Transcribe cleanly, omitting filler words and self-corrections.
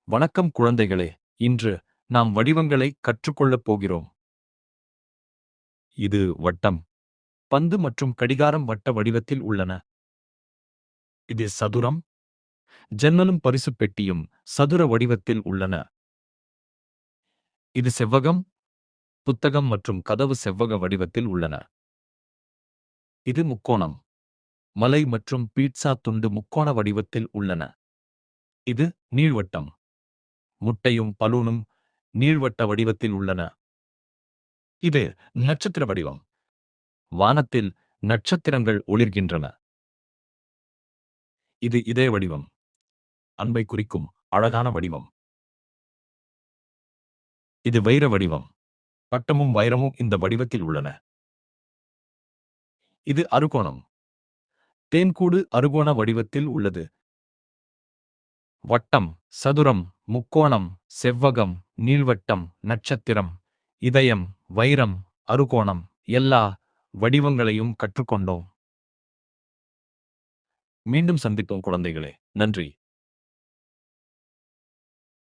வணக்கம் குழந்தைகளே. இன்று நாம் வடிவங்களை கற்றுக்கொள்ளப் போகிறோம். இது வட்டம். பந்து மற்றும் கடிகாரம் வட்ட வடிவத்தில் உள்ளன. இது சதுரம். ஜன்னலும் பரிசுப் பெட்டியும் சதுர வடிவத்தில் உள்ளன. இது செவ்வகம். புத்தகம் மற்றும் கதவு செவ்வக வடிவத்தில் உள்ளன. இது முக்கோணம். மலை மற்றும் பீட்சா துண்டு முக்கோண வடிவத்தில் உள்ளன. இது நீள்வட்டம். முட்டையும் பலூனும் நீள்வட்ட வடிவத்தில் உள்ளன. இது நட்சத்திர வடிவம். வானத்தில் நட்சத்திரங்கள் ஒளிர்கின்றன. இது இதய வடிவம். அன்பை குறிக்கும் அழகான வடிவம். இது வைர வடிவம். பட்டமும் வைரமும் இந்த வடிவத்தில் உள்ளன. இது அறுகோணம். தேன்கூடு அறுகோண வடிவத்தில் உள்ளது. வட்டம், சதுரம், முக்கோணம், செவ்வகம், நீள்வட்டம், நட்சத்திரம், இதயம், வைரம், அறுகோணம் எல்லா வடிவங்களையும் கற்றுக்கொண்டோம். மீண்டும் சந்திப்போம் குழந்தைகளே. நன்றி.